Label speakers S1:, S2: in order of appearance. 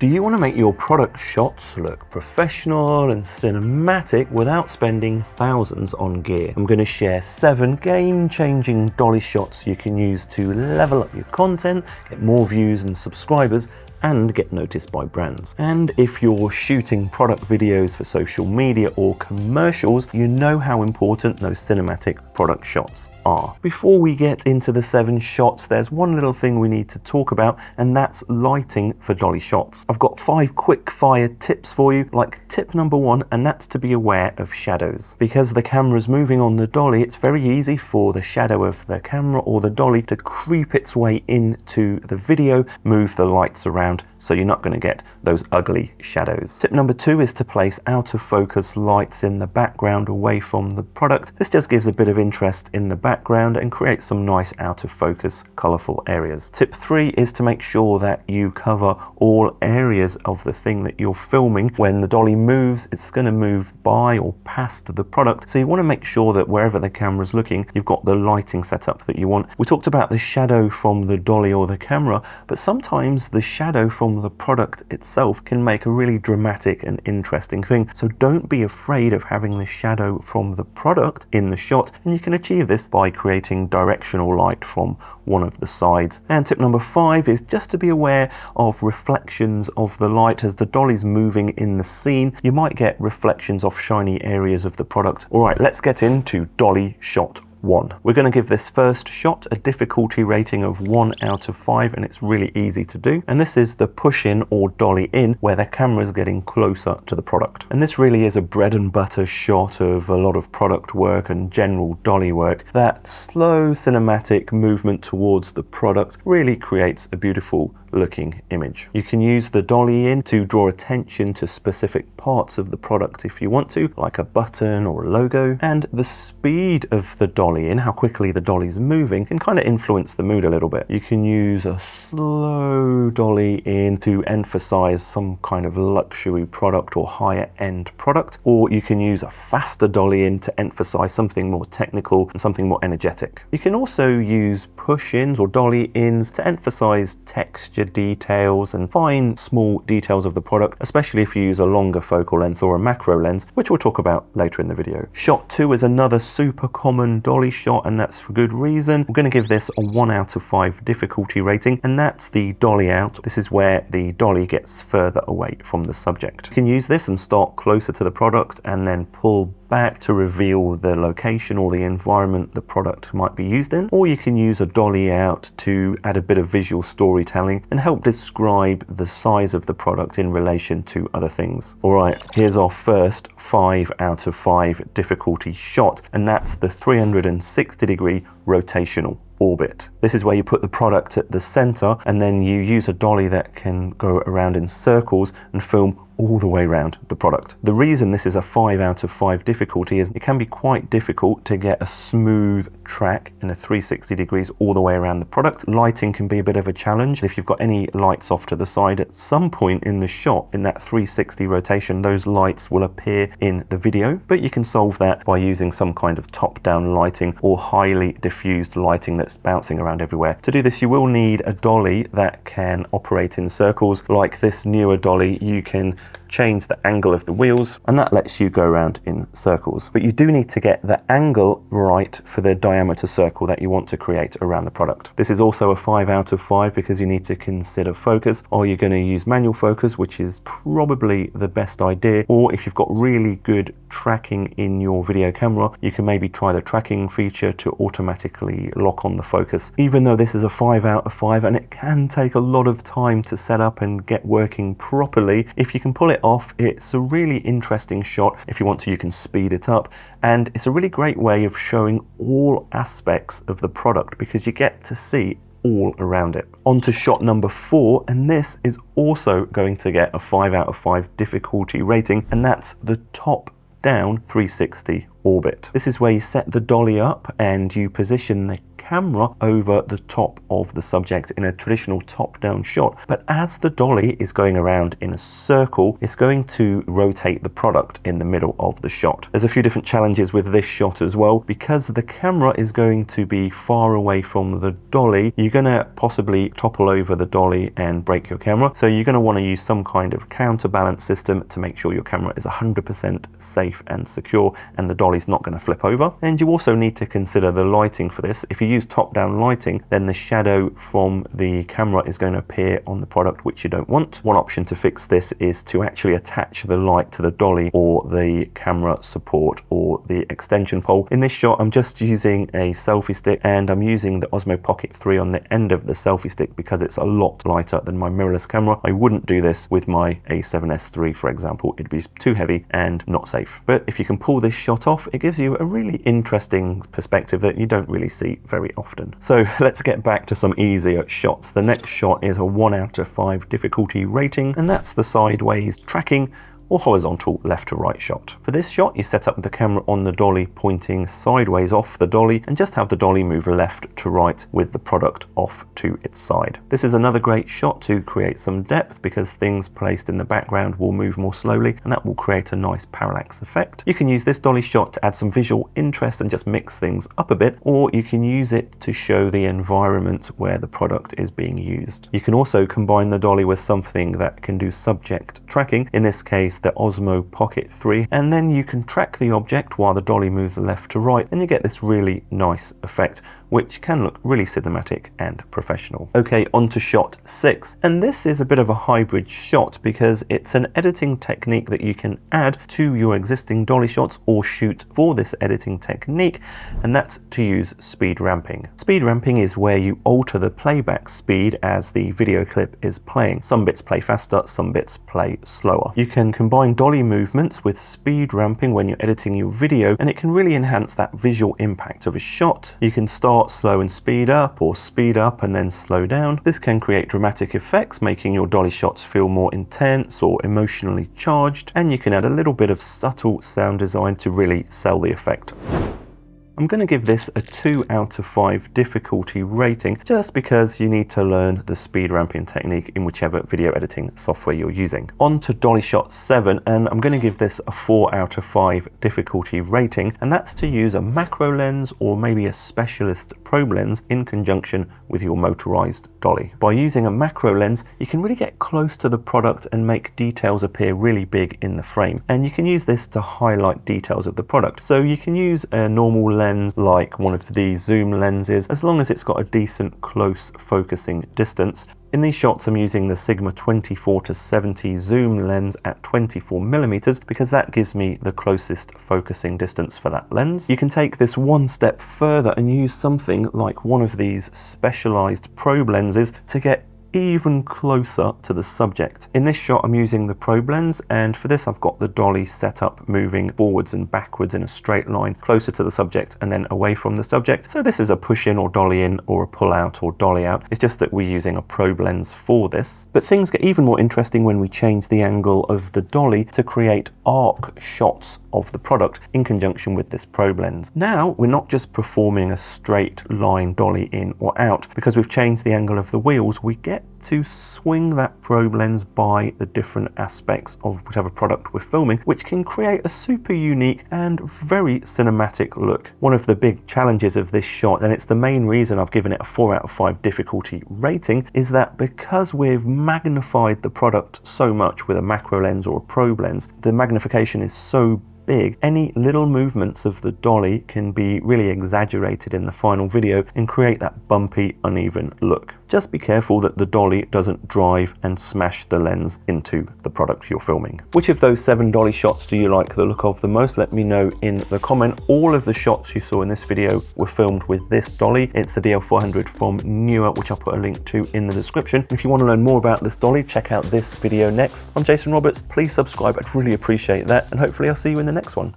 S1: Do you want to make your product shots look professional and cinematic without spending thousands on gear? I'm going to share 7 game-changing dolly shots you can use to level up your content, get more views and subscribers, and get noticed by brands. And if you're shooting product videos for social media or commercials, you know how important those cinematic product shots are. Before we get into the 7 shots, there's one little thing we need to talk about, and that's lighting for dolly shots. I've got 5 quick fire tips for you, like tip number 1, and that's to be aware of shadows. Because the camera's moving on the dolly, it's very easy for the shadow of the camera or the dolly to creep its way into the video, move the lights around, so you're not going to get those ugly shadows. Tip number 2 is to place out of focus lights in the background away from the product. This just gives a bit of interest in the background and creates some nice out of focus colorful areas. Tip 3 is to make sure that you cover all areas of the thing that you're filming. When the dolly moves, it's going to move by or past the product, so you want to make sure that wherever the camera's looking, you've got the lighting set up that you want. We talked about the shadow from the dolly or the camera, but sometimes the shadow from the product itself can make a really dramatic and interesting thing. So don't be afraid of having the shadow from the product in the shot, and you can achieve this by creating directional light from one of the sides. And tip number 5 is just to be aware of reflections of the light. As the dolly's moving in the scene, you might get reflections off shiny areas of the product. All right, let's get into dolly shot 1. We're going to give this first shot a difficulty rating of 1 out of 5, and it's really easy to do. And this is the push in or dolly in, where the camera is getting closer to the product. And this really is a bread and butter shot of a lot of product work and general dolly work. That slow cinematic movement towards the product really creates a beautiful looking image. You can use the dolly in to draw attention to specific parts of the product if you want to, like a button or a logo. And the speed of the dolly in, how quickly the dolly's moving, can kind of influence the mood a little bit. You can use a slow dolly in to emphasize some kind of luxury product or higher end product, or you can use a faster dolly in to emphasize something more technical and something more energetic. You can also use push-ins or dolly ins to emphasize texture details and fine small details of the product, especially if you use a longer focal length or a macro lens, which we'll talk about later in the video. Shot 2 is another super common dolly shot, and that's for good reason. I'm going to give this a 1 out of 5 difficulty rating, and that's the dolly out. This is where the dolly gets further away from the subject. You can use this and start closer to the product and then pull back to reveal the location or the environment the product might be used in, or you can use a dolly out to add a bit of visual storytelling and help describe the size of the product in relation to other things. All right, here's our first 5 out of 5 difficulty shot, and that's the 360-degree rotational orbit. This is where you put the product at the center, and then you use a dolly that can go around in circles and film all the way around the product. The reason this is a 5 out of 5 difficulty is it can be quite difficult to get a smooth track in a 360 degrees all the way around the product. Lighting can be a bit of a challenge. If you've got any lights off to the side, at some point in the shot, in that 360 rotation, those lights will appear in the video, but you can solve that by using some kind of top-down lighting or highly diffused lighting that's bouncing around everywhere. To do this, you will need a dolly that can operate in circles. Like this newer dolly, you can change the angle of the wheels, and that lets you go around in circles. But you do need to get the angle right for the diameter circle that you want to create around the product. This is also a 5 out of 5 because you need to consider focus. Or you're going to use manual focus, which is probably the best idea, or if you've got really good tracking in your video camera, you can maybe try the tracking feature to automatically lock on the focus. Even though this is a 5 out of 5 and it can take a lot of time to set up and get working properly, if you can pull it off, it's a really interesting shot. If you want to, you can speed it up, and it's a really great way of showing all aspects of the product because you get to see all around it. On to shot number 4, and this is also going to get a 5 out of 5 difficulty rating, and that's the top down 360 orbit. This is where you set the dolly up and you position the camera over the top of the subject in a traditional top-down shot. But as the dolly is going around in a circle, it's going to rotate the product in the middle of the shot. There's a few different challenges with this shot as well. Because the camera is going to be far away from the dolly, you're going to possibly topple over the dolly and break your camera. So you're going to want to use some kind of counterbalance system to make sure your camera is 100% safe and secure and the dolly's not going to flip over. And you also need to consider the lighting for this. If you use top-down lighting, then the shadow from the camera is going to appear on the product, which you don't want. One option to fix this is to actually attach the light to the dolly or the camera support or the extension pole. In this shot, I'm just using a selfie stick and I'm using the Osmo Pocket 3 on the end of the selfie stick because it's a lot lighter than my mirrorless camera. I wouldn't do this with my A7S III, for example. It'd be too heavy and not safe. But if you can pull this shot off, it gives you a really interesting perspective that you don't really see very often. So let's get back to some easier shots. The next shot is a 1 out of 5 difficulty rating, and that's the sideways tracking or horizontal left to right shot. For this shot, you set up the camera on the dolly pointing sideways off the dolly and just have the dolly move left to right with the product off to its side. This is another great shot to create some depth because things placed in the background will move more slowly and that will create a nice parallax effect. You can use this dolly shot to add some visual interest and just mix things up a bit, or you can use it to show the environment where the product is being used. You can also combine the dolly with something that can do subject tracking, in this case the Osmo Pocket 3, and then you can track the object while the dolly moves left to right and you get this really nice effect which can look really cinematic and professional. Okay, on to shot 6, and this is a bit of a hybrid shot because it's an editing technique that you can add to your existing dolly shots or shoot for this editing technique, and that's to use speed ramping. Speed ramping is where you alter the playback speed as the video clip is playing. Some bits play faster, some bits play slower. You can combine dolly movements with speed ramping when you're editing your video and it can really enhance that visual impact of a shot. You can start slow and speed up, or speed up and then slow down. This can create dramatic effects, making your dolly shots feel more intense or emotionally charged, and you can add a little bit of subtle sound design to really sell the effect. I'm going to give this a 2 out of 5 difficulty rating just because you need to learn the speed ramping technique in whichever video editing software you're using. On to dolly shot 7, and I'm going to give this a 4 out of 5 difficulty rating, and that's to use a macro lens or maybe a specialist probe lens in conjunction with your motorized dolly. By using a macro lens, you can really get close to the product and make details appear really big in the frame, and you can use this to highlight details of the product. So you can use a normal lens like one of these zoom lenses as long as it's got a decent close focusing distance. In these shots, I'm using the Sigma 24-70 zoom lens at 24mm because that gives me the closest focusing distance for that lens. You can take this one step further and use something like one of these specialized probe lenses to get even closer to the subject. In this shot, I'm using the probe lens, and for this I've got the dolly set up moving forwards and backwards in a straight line closer to the subject and then away from the subject. So this is a push in or dolly in or a pull out or dolly out. It's just that we're using a probe lens for this. But things get even more interesting when we change the angle of the dolly to create arc shots of the product in conjunction with this probe lens. Now we're not just performing a straight line dolly in or out. Because we've changed the angle of the wheels, we get to swing that probe lens by the different aspects of whatever product we're filming, which can create a super unique and very cinematic look. One of the big challenges of this shot, and it's the main reason I've given it a 4 out of 5 difficulty rating, is that because we've magnified the product so much with a macro lens or a probe lens, the magnification is so big, any little movements of the dolly can be really exaggerated in the final video and create that bumpy, uneven look. Just be careful that the dolly doesn't drive and smash the lens into the product you're filming. Which of those 7 dolly shots do you like the look of the most? Let me know in the comment. All of the shots you saw in this video were filmed with this dolly. It's the DL400 from Newer, which I'll put a link to in the description. If you want to learn more about this dolly, check out this video next. I'm Jason Roberts. Please subscribe. I'd really appreciate that, and hopefully I'll see you in the next one.